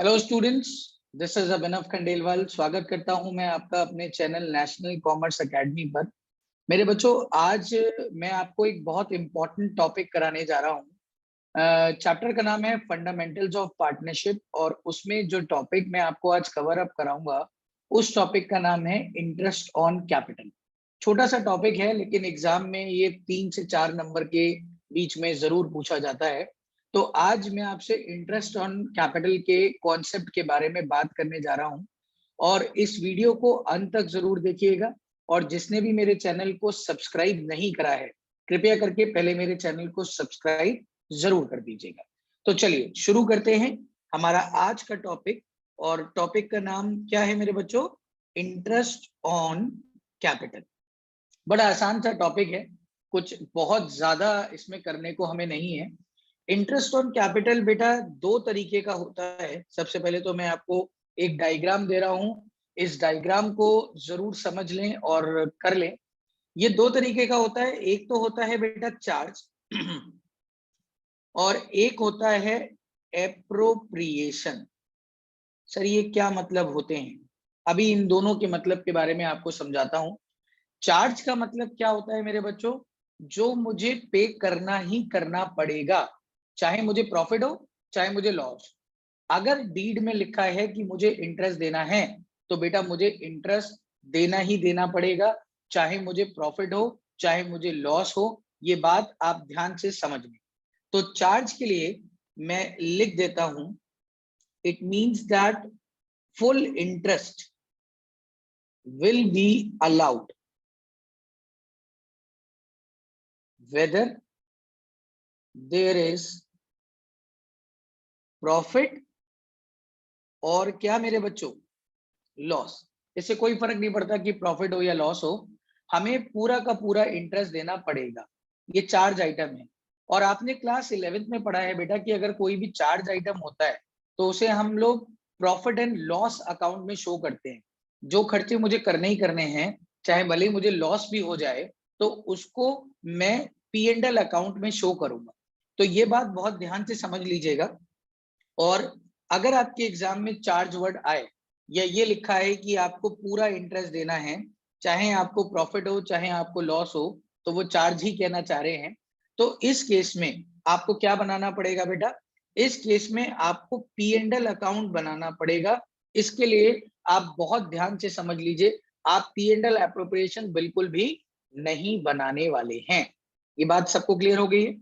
Hello students, this is अभिनव खंडेलवाल। स्वागत करता हूं मैं आपका अपने चैनल नेशनल कॉमर्स एकेडमी पर। मेरे बच्चों, आज मैं आपको एक बहुत इंपॉर्टेंट टॉपिक कराने जा रहा हूं। चैप्टर का नाम है फंडामेंटल्स ऑफ पार्टनरशिप और उसमें जो टॉपिक मैं आपको आज कवर अप कराऊंगा उस टॉपिक का नाम है इंटरेस्ट ऑन कैपिटल। छोटा सा टॉपिक है लेकिन एग्जाम में ये 3 से 4 नंबर के बीच में जरूर पूछा जाता है। तो आज मैं आपसे इंटरेस्ट ऑन कैपिटल के कॉन्सेप्ट के बारे में बात करने जा रहा हूं और इस वीडियो को अंत तक जरूर देखिएगा। और जिसने भी मेरे चैनल को सब्सक्राइब नहीं करा है, कृपया करके पहले मेरे चैनल को सब्सक्राइब जरूर कर दीजिएगा। तो चलिए शुरू करते हैं हमारा आज का टॉपिक। और टॉपिक का नाम क्या है मेरे बच्चों? Interest on capital. बड़ा आसान सा टॉपिक है, कुछ बहुत ज्यादा इसमें करने को हमें नहीं है। इंटरेस्ट ऑन कैपिटल बेटा 2 तरीके का होता है। सबसे पहले तो मैं आपको एक डायग्राम दे रहा हूं, इस डायग्राम को जरूर समझ लें और कर लें। ये 2 तरीके का होता है। एक तो होता है बेटा चार्ज और एक होता है एप्रोप्रिएशन। सर ये क्या मतलब होते हैं? अभी इन दोनों के मतलब के बारे में आपको समझाता हूं। चार्ज का मतलब क्या होता है मेरे बच्चों? जो मुझे पे करना ही करना पड़ेगा, चाहे मुझे प्रॉफिट हो चाहे मुझे लॉस। अगर डीड में लिखा है कि मुझे इंटरेस्ट देना है तो बेटा मुझे इंटरेस्ट देना ही देना पड़ेगा, चाहे मुझे प्रॉफिट हो चाहे मुझे लॉस हो। ये बात आप ध्यान से समझ लें। तो चार्ज के लिए मैं लिख देता हूं, it means that full interest will be allowed whether there is profit और क्या मेरे बच्चों, लॉस। इससे कोई फर्क नहीं पड़ता कि प्रॉफिट हो या लॉस हो, हमें पूरा का पूरा इंटरेस्ट देना पड़ेगा। ये चार्ज आइटम है। और आपने क्लास 11th में पढ़ा है बेटा कि अगर कोई भी चार्ज आइटम होता है तो उसे हम लोग प्रॉफिट एंड लॉस अकाउंट में शो करते हैं। जो खर्चे मुझे करने ही करने हैं, चाहे भले मुझे लॉस भी हो जाए, तो उसको मैं P&L अकाउंट में शो करूंगा। तो ये बात बहुत ध्यान से समझ लीजिएगा। और अगर आपके एग्जाम में चार्ज वर्ड आए या ये लिखा है कि आपको पूरा इंटरेस्ट देना है, चाहे आपको प्रॉफिट हो चाहे आपको लॉस हो, तो वो चार्ज ही कहना चाह रहे हैं। तो इस केस में आपको क्या बनाना पड़ेगा बेटा? इस केस में आपको P&L अकाउंट बनाना पड़ेगा। इसके लिए आप बहुत ध्यान से समझ लीजिए, आप P&L एप्रोप्रिएशन बिल्कुल भी नहीं बनाने वाले हैं। ये बात सबको क्लियर हो गई है?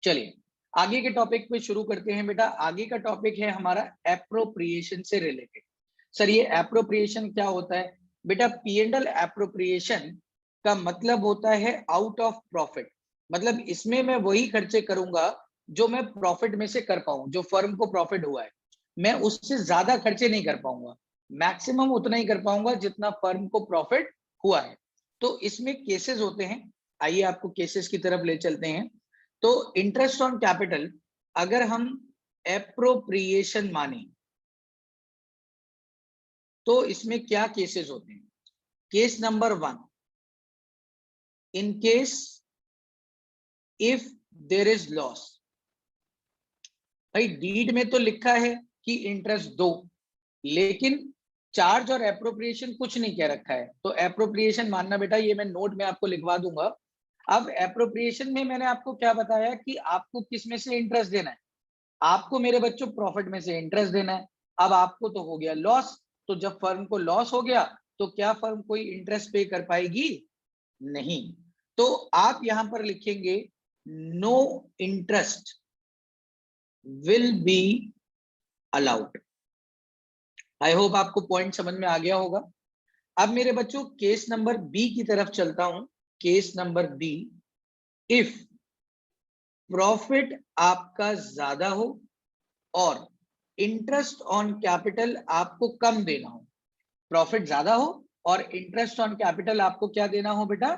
चलिए आगे के टॉपिक पे शुरू करते हैं बेटा। आगे का टॉपिक है हमारा एप्रोप्रिएशन से रिलेटेड। सर ये एप्रोप्रिएशन क्या होता है? बेटा P&L एप्रोप्रिएशन का मतलब होता है आउट ऑफ प्रॉफिट। मतलब इसमें मैं वही खर्चे करूंगा जो मैं प्रॉफिट में से कर पाऊं, जो फर्म को प्रॉफिट हुआ है। मैं उससे ज्यादा खर्चे नहीं कर पाऊंगा, मैक्सिमम उतना ही कर पाऊंगा जितना फर्म को प्रॉफिट हुआ है। तो इसमें केसेस होते हैं, आइए आपको केसेस की तरफ ले चलते हैं। तो इंटरेस्ट ऑन कैपिटल अगर हम एप्रोप्रिएशन माने तो इसमें क्या केसेस होते हैं? Case number 1, in case if there is loss. भाई डीड में तो लिखा है कि इंटरेस्ट दो, लेकिन चार्ज और एप्रोप्रिएशन कुछ नहीं कह रखा है। तो एप्रोप्रिएशन मानना बेटा, ये मैं नोट में आपको लिखवा दूंगा। अब एप्रोप्रिएशन में मैंने आपको क्या बताया कि आपको किस में से इंटरेस्ट देना है? आपको मेरे बच्चों प्रॉफिट में से इंटरेस्ट देना है। अब आपको तो हो गया लॉस, तो जब फर्म को लॉस हो गया तो क्या फर्म कोई इंटरेस्ट पे कर पाएगी? नहीं। तो आप यहां पर लिखेंगे no interest will be allowed. I hope आपको पॉइंट समझ में आ गया होगा। अब मेरे बच्चों केस नंबर बी की तरफ चलता हूं। Case number B, if profit आपका ज्यादा हो और इंटरेस्ट ऑन कैपिटल आपको कम देना हो। प्रॉफिट ज्यादा हो और इंटरेस्ट ऑन कैपिटल आपको क्या देना हो बेटा?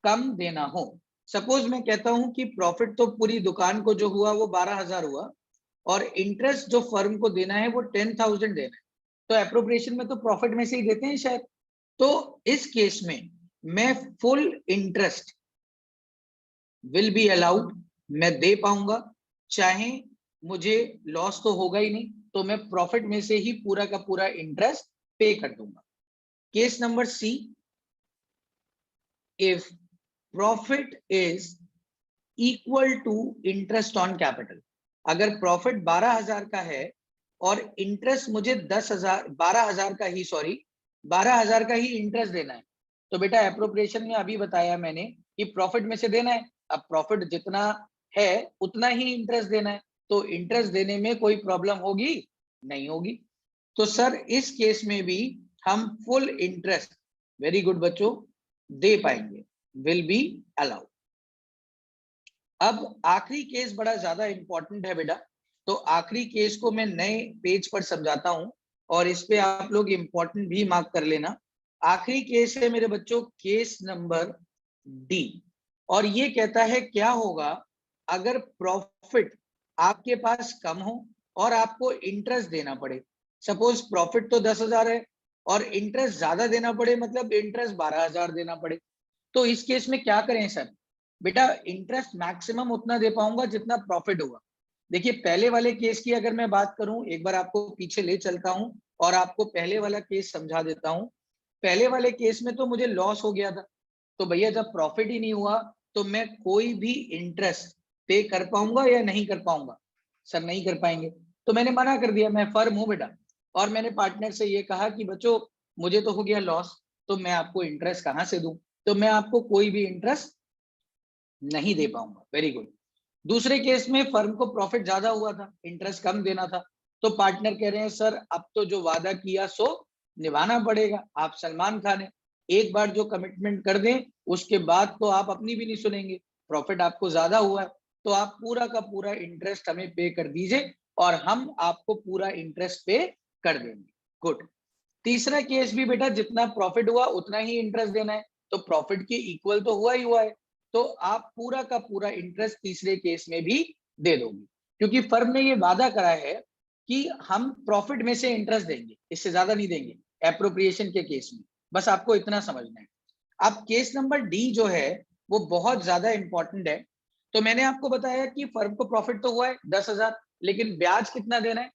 कम देना हो। सपोज मैं कहता हूं कि प्रॉफिट तो पूरी दुकान को जो हुआ वो 12,000 हुआ और इंटरेस्ट जो फर्म को देना है वो 10,000 देना है। तो एप्रोप्रिएशन में तो प्रॉफिट में से ही देते हैं शायद। तो इस केस में मैं full interest will be allowed, मैं दे पाऊंगा, चाहे मुझे लॉस तो होगा ही नहीं। तो मैं प्रॉफिट में से ही पूरा का पूरा इंटरेस्ट पे कर दूंगा। Case number C, if profit is equal to interest on capital. अगर प्रॉफिट 12,000 का है और इंटरेस्ट मुझे 12,000 का ही इंटरेस्ट देना है, तो बेटा एप्रोप्रिएशन में अभी बताया मैंने कि प्रॉफिट में से देना है। अब प्रॉफिट जितना है उतना ही इंटरेस्ट देना है, तो इंटरेस्ट देने में कोई प्रॉब्लम होगी? नहीं होगी। तो सर इस केस में भी हम फुल इंटरेस्ट, वेरी गुड बच्चों, दे पाएंगे, विल बी अलाउड। अब आखिरी केस बड़ा ज्यादा इंपॉर्टेंट है बेटा, तो आखिरी केस को मैं नए पेज पर समझाता हूं और इस पे आप लोग इंपॉर्टेंट भी मार्क कर लेना। आखिरी केस है मेरे बच्चों केस नंबर डी, और ये कहता है क्या होगा अगर प्रॉफिट आपके पास कम हो और आपको इंटरेस्ट देना पड़े। सपोज प्रॉफिट तो 10,000 है और इंटरेस्ट ज्यादा देना पड़े, मतलब इंटरेस्ट 12,000 देना पड़े। तो इस केस में क्या करें सर? बेटा इंटरेस्ट मैक्सिमम उतना दे पाऊंगा जितना प्रॉफिट होगा। देखिए पहले वाले केस की अगर मैं बात करूं, एक बार आपको पीछे ले चलता हूं और आपको पहले वाला केस समझा देता हूं। पहले वाले केस में तो मुझे लॉस हो गया था, तो भैया जब प्रॉफिट ही नहीं हुआ तो मैं कोई भी इंटरेस्ट पे कर पाऊंगा या नहीं कर पाऊंगा? सर नहीं कर पाएंगे। तो मैंने मना कर दिया, मैं फर्म हूं बेटा, और मैंने पार्टनर से ये कहा कि बच्चों मुझे तो हो गया लॉस, तो मैं आपको इंटरेस्ट कहां से दूं? तो मैं आपको कोई भी इंटरेस्ट नहीं दे पाऊंगा। Very good. दूसरे केस में फर्म को प्रॉफिट ज्यादा हुआ था, इंटरेस्ट कम देना था, तो पार्टनर कह रहे हैं सर अब तो जो वादा किया सो निभाना पड़ेगा, आप सलमान खान हैं, एक बार जो कमिटमेंट कर दें उसके बाद तो आप अपनी भी नहीं सुनेंगे, प्रॉफिट आपको ज्यादा हुआ है तो आप पूरा का पूरा इंटरेस्ट हमें पे कर दीजिए और हम आपको पूरा इंटरेस्ट पे कर देंगे। गुड। तीसरा केस भी बेटा जितना प्रॉफिट हुआ उतना ही इंटरेस्ट देना है, तो प्रॉफिट के इक्वल तो हुआ ही हुआ है, तो आप पूरा का पूरा इंटरेस्ट तीसरे केस में भी दे दोगे, क्योंकि फर्म ने ये वादा करा है कि हम प्रॉफिट में से इंटरेस्ट देंगे, इससे ज्यादा नहीं देंगे एप्रोप्रिएशन के केस में। बस आपको इतना समझना है। अब केस नंबर डी जो है वो बहुत ज्यादा इंपॉर्टेंट है। तो मैंने आपको बताया कि फर्म को प्रॉफिट तो हुआ है 10,000, लेकिन ब्याज कितना देना है?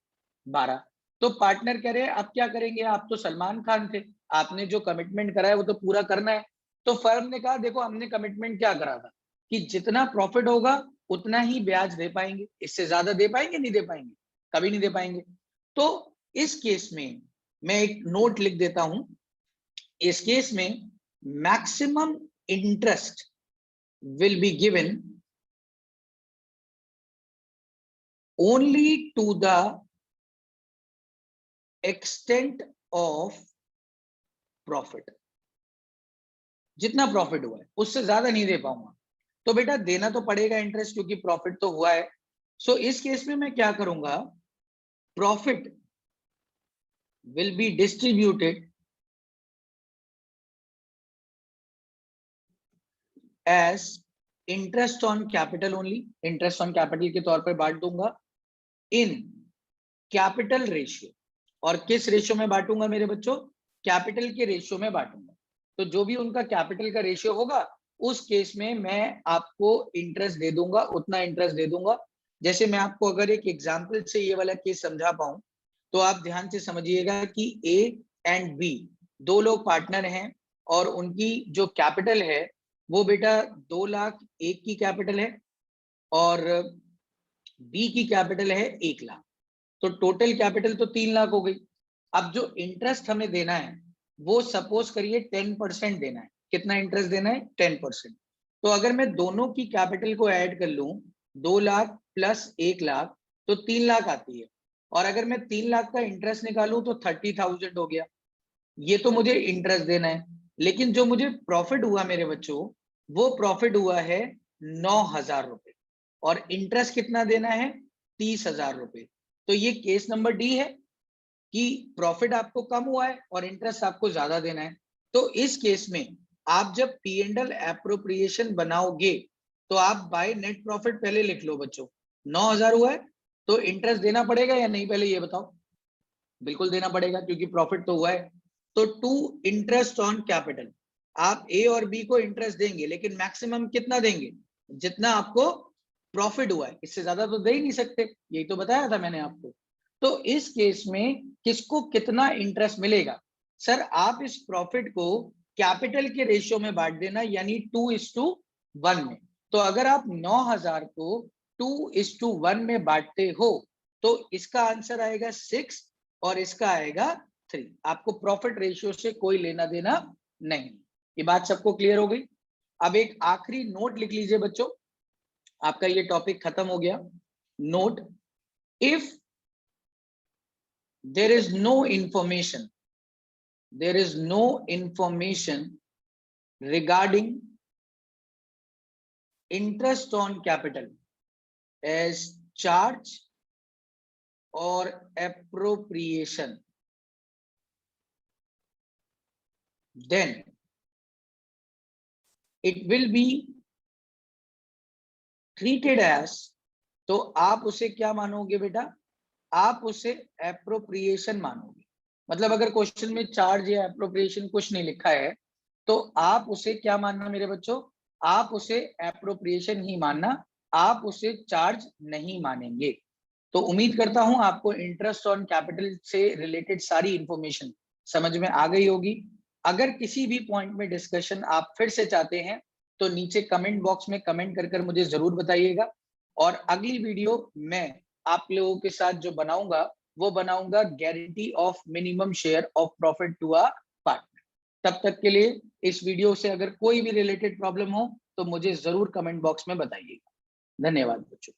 12। तो पार्टनर कह रहे हैं अब क्या करेंगे, आप तो सलमान खान थे, आपने जो कमिटमेंट करा है वो तो पूरा करना है। तो फर्म ने कहा देखो हमने कमिटमेंट क्या करा था कि जितना प्रॉफिट होगा उतना ही ब्याज दे पाएंगे, इससे ज्यादा दे पाएंगे? नहीं दे पाएंगे, कभी नहीं दे पाएंगे। तो इस केस में मैं एक नोट लिख देता हूं, इस केस में maximum interest will be given only to the extent of profit. जितना प्रॉफिट हुआ है उससे ज्यादा नहीं दे पाऊंगा, तो बेटा देना तो पड़ेगा इंटरेस्ट क्योंकि प्रॉफिट तो हुआ है। सो इस केस में मैं क्या करूंगा, profit will be distributed as interest on capital only, interest on capital के तौर पर बांट दूंगा इन कैपिटल रेशियो। और किस रेशियो में बांटूंगा मेरे बच्चों? कैपिटल के रेशियो में बांटूंगा। तो जो भी उनका कैपिटल का रेशियो होगा उस केस में मैं आपको इंटरेस्ट दे दूंगा, उतना इंटरेस्ट दे दूंगा। जैसे मैं आपको अगर एक एग्जांपल से ये वाला केस समझा पाऊं तो आप ध्यान से समझिएगा कि ए एंड बी दो लोग पार्टनर हैं और उनकी जो कैपिटल है वो बेटा 2 लाख एक की कैपिटल है और बी की कैपिटल है 1 लाख, तो टोटल कैपिटल तो 3 लाख हो गई। अब जो इंटरेस्ट हमें देना है वो सपोज करिए 10% देना है। कितना इंटरेस्ट देना है? 10%। तो अगर मैं दोनों की कैपिटल को ऐड कर लूं 2 लाख प्लस 1 लाख तो 3 लाख आती है, और अगर मैं 3 लाख का इंटरेस्ट निकालूं तो 30,000 हो गया। ये तो मुझे इंटरेस्ट देना है, लेकिन जो मुझे प्रॉफिट हुआ मेरे बच्चों वो प्रॉफिट हुआ है 9,000 रुपए, और इंटरेस्ट कितना देना है? 30,000 रुपए। तो ये केस नंबर डी है कि प्रॉफिट आपको कम हुआ है और इंटरेस्ट आपको ज्यादा देना है। तो इस केस में आप जब पी एंड एल एप्रोप्रिएशन बनाओगे तो आप बाय नेट प्रॉफिट पहले लिख लो बच्चों, 9,000 हुआ है तो इंटरेस्ट देना पड़ेगा या नहीं, पहले ये बताओ। बिल्कुल देना पड़ेगा क्योंकि प्रॉफिट तो हुआ है। तो टू इंटरेस्ट ऑन कैपिटल, आप ए और बी को इंटरेस्ट देंगे लेकिन मैक्सिमम कितना देंगे? जितना आपको प्रॉफिट हुआ है, इससे ज्यादा तो दे ही नहीं सकते, यही तो बताया था मैंने आपको। तो इस केस में किसको कितना इंटरेस्ट मिलेगा? सर आप इस प्रॉफिट को कैपिटल के रेशियो में बांट देना, यानी 2:1 में। तो अगर आप 9,000 को 2:1 में बांटते हो तो इसका आंसर आएगा 6 और इसका आएगा 3। आपको प्रॉफिट रेशियो से कोई लेना देना नहीं। ये बात सबको क्लियर हो गई? अब एक आखिरी नोट लिख लीजिए बच्चों, आपका ये टॉपिक खत्म हो गया। Note, if there is no information regarding interest on capital as charge or appropriation, then it will be treated as, तो आप उसे क्या मानोगे बेटा? आप उसे एप्रोप्रिएशन मानोगे। मतलब अगर क्वेश्चन में चार्ज या एप्रोप्रिएशन कुछ नहीं लिखा है तो आप उसे क्या मानना मेरे बच्चों? आप उसे एप्रोप्रिएशन ही मानना, आप उसे चार्ज नहीं मानेंगे। तो उम्मीद करता हूं आपको इंटरेस्ट ऑन कैपिटल से रिलेटेड सारी इंफॉर्मेशन समझ में आ गई होगी। अगर किसी भी पॉइंट में डिस्कशन आप फिर से चाहते हैं तो नीचे कमेंट बॉक्स में कमेंट कर मुझे जरूर बताइएगा। और अगली वीडियो मैं आप लोगों के साथ जो बनाऊंगा वो बनाऊंगा guarantee of minimum share of profit to a partner. तब तक के लिए इस वीडियो से अगर कोई भी रिलेटेड प्रॉब्लम हो तो मुझे जरूर कमेंट बॉक्स में बताइएगा। धन्यवाद बच्चों।